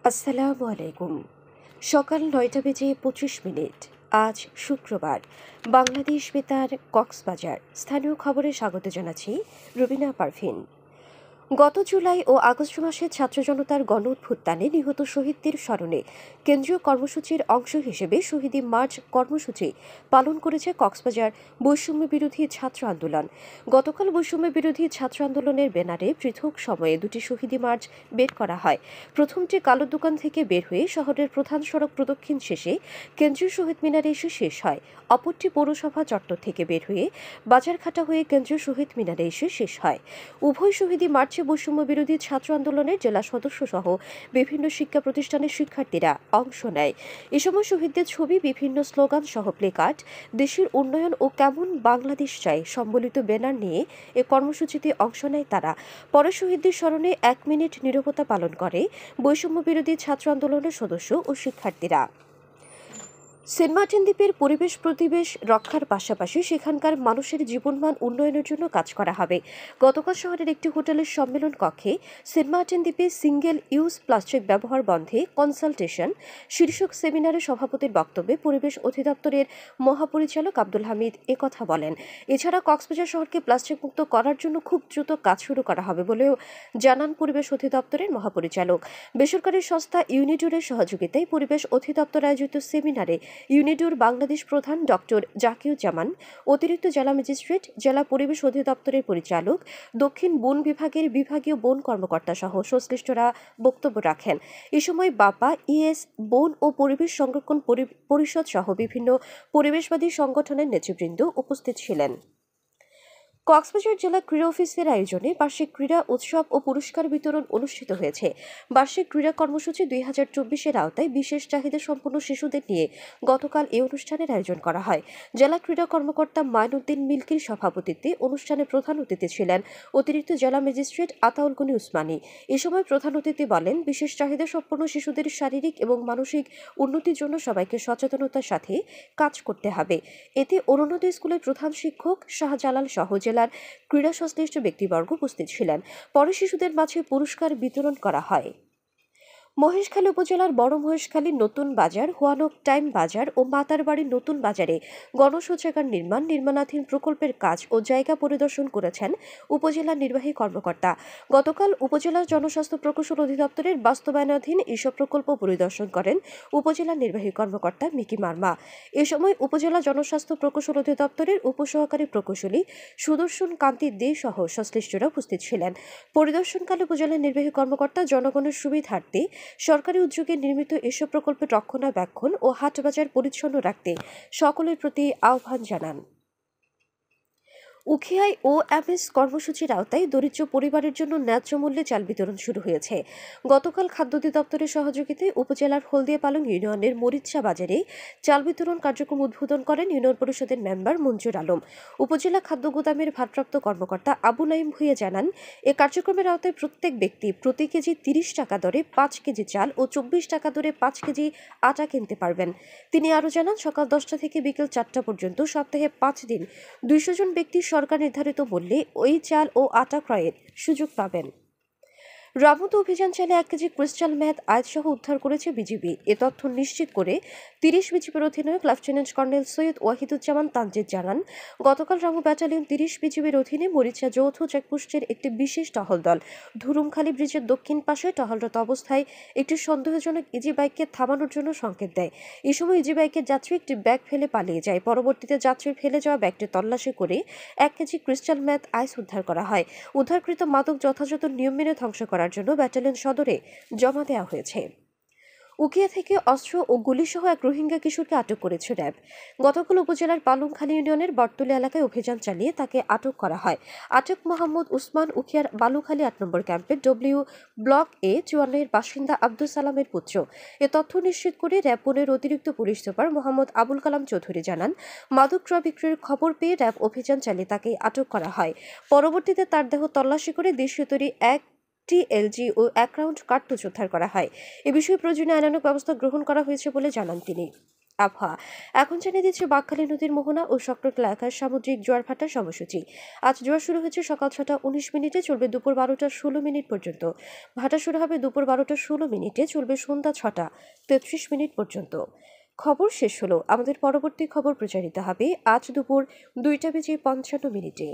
আসসালামু আলাইকুম। সকাল ৯টা বেজে ২৫ মিনিট। আজ শুক্রবার। বাংলাদেশ বেতার, কক্সবাজার। স্থানীয় খবরে স্বাগত জানাচ্ছি রুবিনা পারভিন। গত জুলাই ও আগস্ট মাসে ছাত্র জনতার গণ অভ্যুত্থানে নিহত শহীদদের স্মরণে কেন্দ্রীয় কর্মসূচির অংশ হিসেবে শহীদি মার্চ কর্মসূচি পালন করেছে কক্সবাজার বৈষম্য বিরোধী ছাত্র আন্দোলন। গতকাল বৈষম্য বিরোধী ছাত্র আন্দোলনের ব্যানারে পৃথক সময়ে দুটি শহীদি মার্চ বের করা হয়। প্রথমটি কালো দোকান থেকে বের হয়ে শহরের প্রধান সড়ক প্রদক্ষিণ শেষে কেন্দ্রীয় শহীদ মিনারে এসে শেষ হয়। অপরটি পৌরসভা চত্বর থেকে বের হয়ে বাজারঘাটা হয়ে কেন্দ্রীয় শহীদ মিনারে এসে শেষ হয়। উভয় শহীদি মার্চে বৈষম্য বিরোধী ছাত্র আন্দোলনের জেলা সদস্য সহ বিভিন্ন শিক্ষা প্রতিষ্ঠানের শিক্ষার্থীরা অংশ নেয়। এ সময় শহীদদের ছবি, বিভিন্ন স্লোগান সহ প্লেকার্ড, দেশের উন্নয়ন ও কেমন বাংলাদেশ চাই সম্বলিত ব্যানার নিয়ে এ কর্মসূচিতে অংশ নেয় তারা। পরে শহীদদের স্মরণে ১ মিনিট নীরবতা পালন করে বৈষম্য বিরোধী ছাত্র আন্দোলনের সদস্য ও শিক্ষার্থীরা। সেন্ট মার্টিন দ্বীপের পরিবেশ রক্ষার পাশাপাশি সেখানকার মানুষের জীবনমান উন্নয়নের জন্য কাজ করা হবে। গতকাল শহরের একটি হোটেলের সম্মেলন কক্ষে সেন্ট মার্টিন দ্বীপে সিঙ্গেল ইউজ প্লাস্টিক ব্যবহার বন্ধে কনসালটেশন শীর্ষক সেমিনারে সভাপতির বক্তব্যে পরিবেশ অধিদপ্তরের মহাপরিচালক আব্দুল হামিদ একথা বলেন। এছাড়া কক্সবাজার শহরকে প্লাস্টিক মুক্ত করার জন্য খুব দ্রুত কাজ শুরু করা হবে বলেও জানান পরিবেশ অধিদপ্তরের মহাপরিচালক। বেসরকারি সংস্থা ইউনিডুরের সহযোগিতায় পরিবেশ অধিদপ্তর আয়োজিত সেমিনারে ইউনিডুর বাংলাদেশ প্রধান ডক্টর জাকিউজ্জামান, অতিরিক্ত জেলা ম্যাজিস্ট্রেট, জেলা পরিবেশ অধিদপ্তরের পরিচালক, দক্ষিণ বন বিভাগের বিভাগীয় বন কর্মকর্তা সহ সংশ্লিষ্টরা বক্তব্য রাখেন। এ সময় বাপা, ইএস, বন ও পরিবেশ সংরক্ষণ পরিষদ সহ বিভিন্ন পরিবেশবাদী সংগঠনের নেতৃবৃন্দ উপস্থিত ছিলেন। কক্সবাজার জেলা ক্রীড়া অফিসের আয়োজনে বার্ষিক ক্রীড়া উৎসব ও পুরস্কার বিতরণ অনুষ্ঠিত হয়েছে। বার্ষিক ক্রীড়া কর্মসূচি ২০২৪-এর আওতায় বিশেষ চাহিদা সম্পন্ন শিশুদের নিয়ে গতকাল এই অনুষ্ঠানের আয়োজন করা হয়। জেলা ক্রীড়া কর্মকর্তা মাইনুদ্দিন মিল্কির সভাপতিত্বে অনুষ্ঠানে প্রধান অতিথি ছিলেন অতিরিক্ত জেলা ম্যাজিস্ট্রেট আতাউল গনি উসমানী। এ সময় প্রধান অতিথি বলেন, বিশেষ চাহিদা সম্পন্ন শিশুদের শারীরিক এবং মানসিক উন্নতির জন্য সবাইকে সচেতনতার সাথে কাজ করতে হবে। এতে অরুণোদয় স্কুলের প্রধান শিক্ষক শাহজালাল সহ জেলার ক্রীড়া সংশ্লিষ্ট ব্যক্তিবর্গ উপস্থিত ছিলেন। পরে শিশুদের মাঝে পুরস্কার বিতরণ করা হয়। মহেশখালী উপজেলার বড় মহেশখালী নতুন বাজার, হুয়ানক টাইম বাজার ও মাতারবাড়ির নতুন বাজারে গণশৌচাগার নির্মাণাধীন প্রকল্পের কাজ ও জায়গা পরিদর্শন করেছেন উপজেলা নির্বাহী কর্মকর্তা। গতকাল উপজেলা জনস্বাস্থ্য প্রকৌশল অধিদপ্তরের বাস্তবায়নাধীন এসব প্রকল্প পরিদর্শন করেন উপজেলা নির্বাহী কর্মকর্তা মিকি মার্মা। এ সময় উপজেলা জনস্বাস্থ্য প্রকৌশল অধিদপ্তরের উপসহকারী প্রকৌশলী সুদর্শন কান্তি দে সহ সংশ্লিষ্টরা উপস্থিত ছিলেন। পরিদর্শনকালে উপজেলা নির্বাহী কর্মকর্তা জনগণের সুবিধার্থে সরকারি উদ্যোগে নির্মিত এসব প্রকল্পের রক্ষণাবেক্ষণ ও হাটবাজার পরিচ্ছন্ন রাখতে সকলের প্রতি আহ্বান জানান। উখিয়ায় OMS কর্মসূচির আওতায় দরিদ্র পরিবারের জন্য ন্যায্য মূল্যে চাল বিতরণ শুরু হয়েছে। গতকাল খাদ্য অধিদপ্তরের সহযোগিতায় উপজেলার হলদিয়া পালং ইউনিয়নের মরিচ্ছা বাজারে চাল বিতরণ কার্যক্রম উদ্বোধন করেন ইউনিয়ন পরিষদের মেম্বার মঞ্জুর আলম। উপজেলা খাদ্য গুদামের ভারপ্রাপ্ত কর্মকর্তা আবু নাইম ভুঁইয়া জানান, এ কার্যক্রমের আওতায় প্রত্যেক ব্যক্তি প্রতি কেজি ৩০ টাকা দরে ৫ কেজি চাল ও ২৪ টাকা দরে ৫ কেজি আটা কিনতে পারবেন। তিনি আরও জানান, সকাল 10টা থেকে বিকেল 4টা পর্যন্ত সপ্তাহে ৫ দিন ২০০ জন ব্যক্তি সরকার নির্ধারিত মূল্যে ওই চাল ও আটা ক্রয়ের সুযোগ পাবেন। রামুতে অভিযান চালিয়ে ১ কেজি ক্রিস্টাল মেথ আয়াতসহ উদ্ধার করেছে বিজিবি। এ তথ্য নিশ্চিত করে ৩০ বিজিবির অধিনায়ক লেফটেন্যান্ট কর্নেল সৈয়দ ওয়াহিদুজ্জামান তানজিদ জানান, গতকাল রামু ব্যাটালিয়ন ৩০ বিজিবির অধীনে মরিচা যৌথ চেকপোস্টের একটি বিশেষ টহল দল ধুরুমখালী ব্রিজের দক্ষিণ পাশে টহলরত অবস্থায় একটি সন্দেহজনক ইজি বাইককে থামানোর জন্য সংকেত দেয়। এ সময় ইজি বাইকের যাত্রী একটি ব্যাগ ফেলে পালিয়ে যায়। পরবর্তীতে যাত্রীর ফেলে যাওয়া ব্যাগটি তল্লাশি করে ১ কেজি ক্রিস্টাল মেথ আইস উদ্ধার করা হয়। উদ্ধারকৃত মাদক যথাযথ নিয়ম মেনে ধ্বংস করার জন্য ব্যাটালিয়ন সদরে জমা দেওয়া হয়েছে। উখিয়া থেকে অস্ত্র ও গুলিসহ এক রোহিঙ্গা কিশোরকে আটক করেছে র্যাব। গতকাল উপজেলার পালংখালী ইউনিয়নের বটতলী এলাকায় অভিযান চালিয়ে তাকে আটক করা হয়। আটক মোহাম্মদ উসমান উখিয়ার বালুখালী ৮ নম্বর ক্যাম্পের ডব্লিউ ব্লক এ ৫৪-এর বাসিন্দা আব্দুল সালামের পুত্র। এ তথ্য নিশ্চিত করে র্যাব ১৫-এর অতিরিক্ত পুলিশ সুপার মোহাম্মদ আবুল কালাম চৌধুরী জানান, মাদক ক্রয় বিক্রয়ের খবর পেয়ে র্যাব অভিযান চালিয়ে তাকে আটক করা হয়। পরবর্তীতে তার দেহ তল্লাশি করে দেশীয় তৈরি এক TLG ও ১ রাউন্ড কার্তুজ উদ্ধার করা হয়। এ বিষয়ে প্রয়োজনীয় আইনানুগ ব্যবস্থা গ্রহণ করা হয়েছে বলে জানান তিনি। আবহাওয়া এখন জানিয়ে দিচ্ছে বাঁকখালী নদীর মোহনা ও সংলগ্ন এলাকার সামুদ্রিক জোয়ার ভাটার সময়সূচি। আজ জোয়ার শুরু হয়েছে সকাল 6টা 19 মিনিটে, চলবে দুপুর 12টা 16 মিনিট পর্যন্ত। ভাটা শুরু হবে দুপুর 12টা 16 মিনিটে, চলবে সন্ধ্যা 6টা 33 মিনিট পর্যন্ত। খবর শেষ হলো। আমাদের পরবর্তী খবর প্রচারিত হবে আজ দুপুর 2টা বেজে 55 মিনিটে।